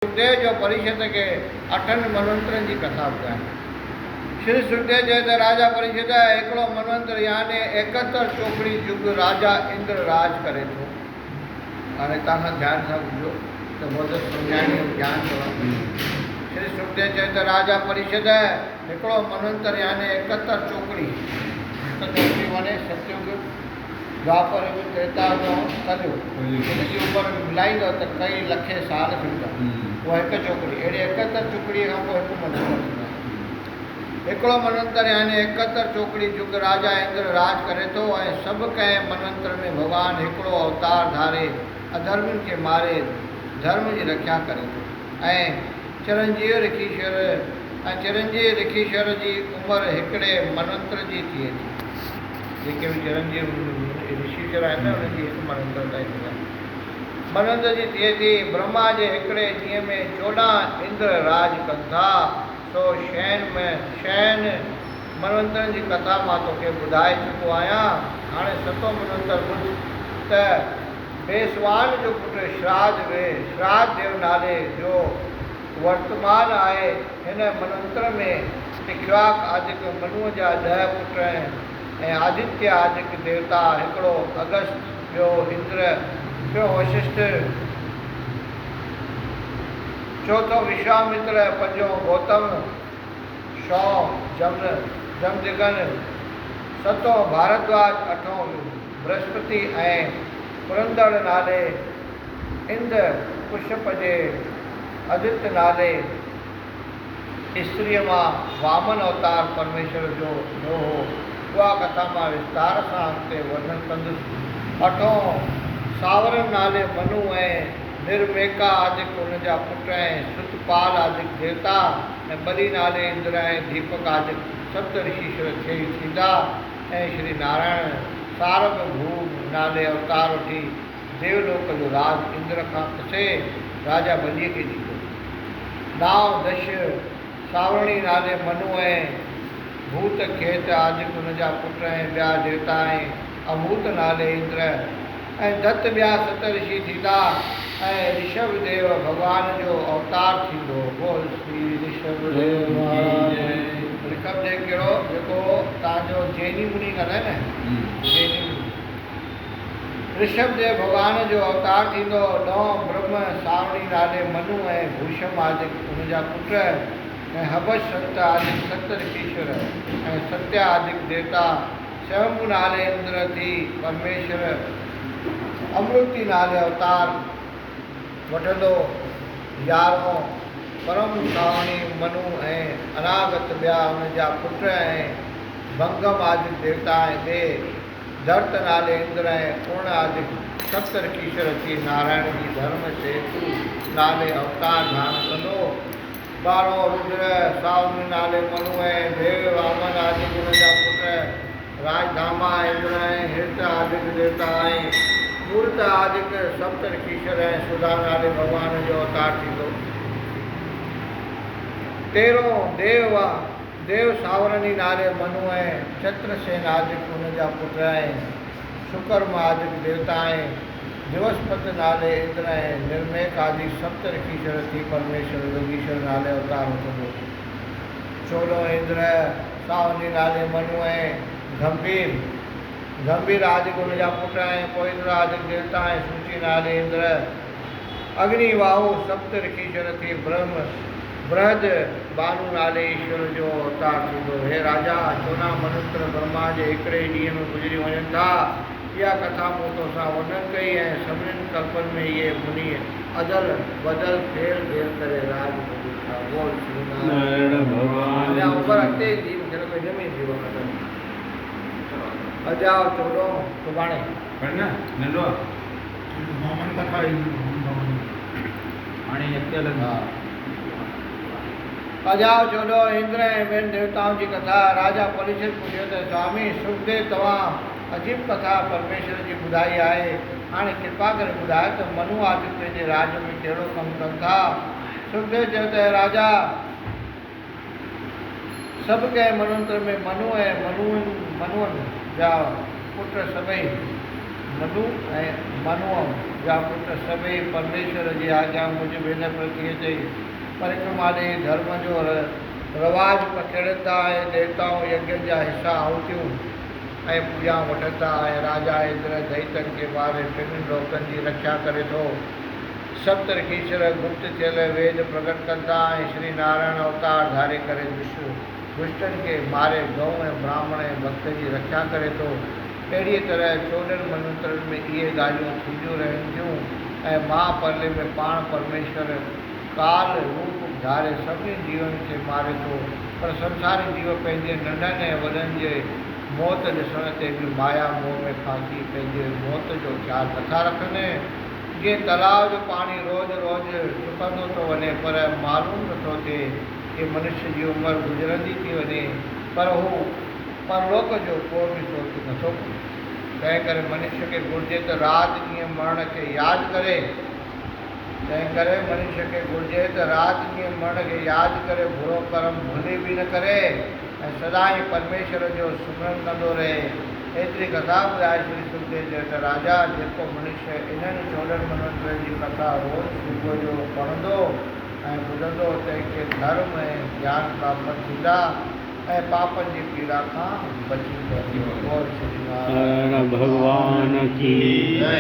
सुखदेव जो परिषद के 8 मनवंतरनि जी कथा ॿुधाई। श्री सुखदेव चए त राजा परिषद हिकिड़ो मनवंतर यानी 71 चोकड़ी युग राजा इंद्र राज करे थो। हाणे तव्हां ध्यान सां ॿुधो त मोदत सम्झाइणी ज्ञान चवंदो। श्री सुखदेव चए त राजा परिषद हिकिड़ो मनवंतर यानी 71 चोकड़ी माने सतयुग द्वापर युग त्रेता युग कलयुग हिनजी उमिरि मिलाईंदो त कई लखे साल थींदा। उहा हिकु चोकड़ी अहिड़ी 71 चोकड़ीअ खां पोइ हिकु मनवंतर थींदो आहे। हिकिड़ो मनवंतर यानी 71 चोकड़ी युग राजा इंद्र राज करे थो ऐं सभु कंहिं मनवंतर में भॻवानु हिकिड़ो अवतार धारे अधर्मियुनि खे मारे धर्म जी रक्षा करे थो। ऐं चिरंजीव ऋखीश्वर जी उमिरि हिकिड़े मनवंतर जी थिए थी। जेके बि चिरंजीव ऋषीश्वर आहिनि न उन्हनि जी हिकु मनवंतर ताईं थी आहे। मनवंतर जी थिए थी। ब्रह्मा जे हिकिड़े ॾींहं में 14 इंद्र राज कनि था। सो शयन मनवंतरनि जी कथा मां तोखे ॿुधाए चुको आहियां। हाणे 7 मनवंतर ॿुध त बेसवान जो पुटु श्राद्ध देव नाले जो वर्तमान आहे। हिन मनवंतर में तिख्वाक आदिक मनुअ जा 10 पुट ऐं आदित्य आदिक देवता हिकिड़ो अगस्त, ॿियो इंद्र, ॿियो वशिष्ठ, चौथों विश्वामित्र, 5 गौतम, 6 जमदिगन, 7 भारद्वाज, 8 बृहस्पति ऐं पुरंदर नाले इंद्र, पुष्प जे आदित्य नाले स्त्रीअ मां वामन अवतार परमेश्वर जो हो। उहा कथा मां विस्तार सां अॻिते वर्णन कंदुसि। 8 सावरन नाले मनु ऐं निर्मेका आदिक उन जा पुट ऐं सुतपाल आदिक देवता ऐं बली नाले इंद्र ऐं दीपक आदिक सप्त ऋषीश्वर थींदा। ऐं श्री नारायण सारभभूम नाले अवतार वठी देवलोक जो राज इंद्र खां खसे राजा बलीअ खे ॾींदो। 9 दश सावरणी नाले मनु ऐं भूत खेत आदिक उन जा पुट ऐं ॿिया देवता ऐं अभूत नाले इंद्र ऐं दत्त ॿिया 7 ऋषि थींदा। ऐं ऋषभ देव भॻवान जो अवतार थींदो। बोल श्री ऋषभ देव। ऋषभ देव कहिड़ो जेको तव्हांजो जैनी मुनि ॻाल्हाए न, जैनी मुनि। ऋषभ देव भॻवान जो अवतार थींदो। 9 ब्रह्म सावणी नाले मनु ऐं भूषम आदिक उन जा पुट ऐं हबश संत आदिक 7 ऋषीश्वर ऐं सत्या आदिक देवता स्वयंभू नाले इंद्र थी परमेश्वर अमृति नाले अवतार वठंदो। 11 परम सावणी मनु ऐं अनागत ॿिया उन जा पुट ऐं भंगम आदिक देवता ऐं ॿिए धर्त नाले इंद्र ऐं पूर्ण आदिक 7 ऋषीश्वर थी नारायण जी धर्म सेतु नाले अवतार धारण कंदो। 12 रुद्र सावनी नाले मनु ऐं देव वामन आदिक उन जा पुट राजधामा इंद्र ऐं हित आदिक देवता ऐं मूर्त आदिक 7 ऋषीश्वर ऐं सुधा नाले भॻवान जो अवतार थींदो। 13 देव सावरणी नाले मनु ऐं छत्रसेन आदिक उन जा पुट ऐं शुकर्म आदिक देवता ऐं दिवसपत नाले इंद्र ऐं निर्मेक आदि 7 ऋषीश्वर थी परमेश्वर योगीश्वर नाले अवतार वठंदो। 14 इंद्र सावनी नाले मनु ऐं गंभीर आदिक उन जा पुट ऐं पोइंद्र आदिक देवता ऐं सूची नाले इंद्र। अग्नि वाहु 7 ऋषीश्वर थी बृहद बानु नाले ईश्वर जो अवतार थींदो। हे राजा 14 मनवंतर ब्रह्मा जे हिकिड़े ॾींहं में गुज़री वञनि था। इहा कथा मूं तोसां वर्णन कई ऐं सभिनीनि कल्पनि में इहे मुनि अदल बदल फेर करे राज कंदा था। बोल श्री नारायण भगवान। अञा ऊपर अॻिते जी मूंखे लॻो हिन में थी वियो। अजाओ 14 सुभाणे नंढो हाणे अॻिते लॻा। अजाओ 14 इंद्र ऐं ॿियनि देवताउनि जी कथा। राजा परीक्षित पुछियो त स्वामी सुखदेव तव्हां अजीब कथा परमेश्वर जी ॿुधाई आहे। हाणे कृपा करे ॿुधायो त मनु आदिक पंहिंजे राज में कहिड़ो कमु कनि था। सुखदेव चयो त राजा सभु कंहिं मनवंतर में मनु ऐं मनुअनि जा पुट सभई मनु ऐं मनुअ जा पुट सभई परमेश्वर जी आज्ञा मूजिब हिन प्रति चई परिक्रमा ॾेई धर्म जो रवाज पखेड़ंदा ऐं देवताऊं यज्ञ जा हिसा आहुतियूं ऐं पूॼा वठंदा ऐं राजा इंद्र दैतनि खे मारे टिनि लोकनि जी रक्षा करे थो। सप्त ऋषीश्वर गुप्त थियल वेद प्रकट कंदा ऐं श्री नारायण अवतार धारे करे दुष्टनि खे मारे गौ ऐं ब्राह्मण ऐं भक्त जी रक्षा करे थो। अहिड़ीअ तरह 14 मनवंतरनि में इहे ॻाल्हियूं थींदियूं रहनि थियूं ऐं महापर्ले में पाण परमेश्वर काल रूप धारे सभिनी जीवनि खे मारे थो। पर संसारी जीव पंहिंजे नंढनि ऐं वॾनि जे मौत ॾिसण ते बि माया मोह में फासी पंहिंजे मौत जो ख़्यालु नथा रखनि। जीअं तलाउ जो पाणी रोज़ रोज़ सुकंदो थो वञे पर मालूम नथो थिए कि मनुष्य जी उमिरि गुज़रंदी थी वञे, पर हू परलोक जो को बि सोच नथो करे। तंहिं करे मनुष्य खे घुरिजे त राति ॾींहुं मरण खे यादि करे मरण खे यादि करे बुरो कर्म भुले बि न करे ऐं सदाई परमेश्वर जो सिमरन कंदो रहे। एतिरी कथा ॿुधाए श्री सुखदेव चयो त राजा जेको मनुष्य इन्हनि 14 मनवंतरनि जी कथा रोज़ सुबुह जो पढ़ंदो ऐं ॿुधंदो तंहिंखे धर्म ऐं ज्ञान प्राप्त थींदा ऐं पापनि जी पीड़ा खां बची पवंदो। भगवान की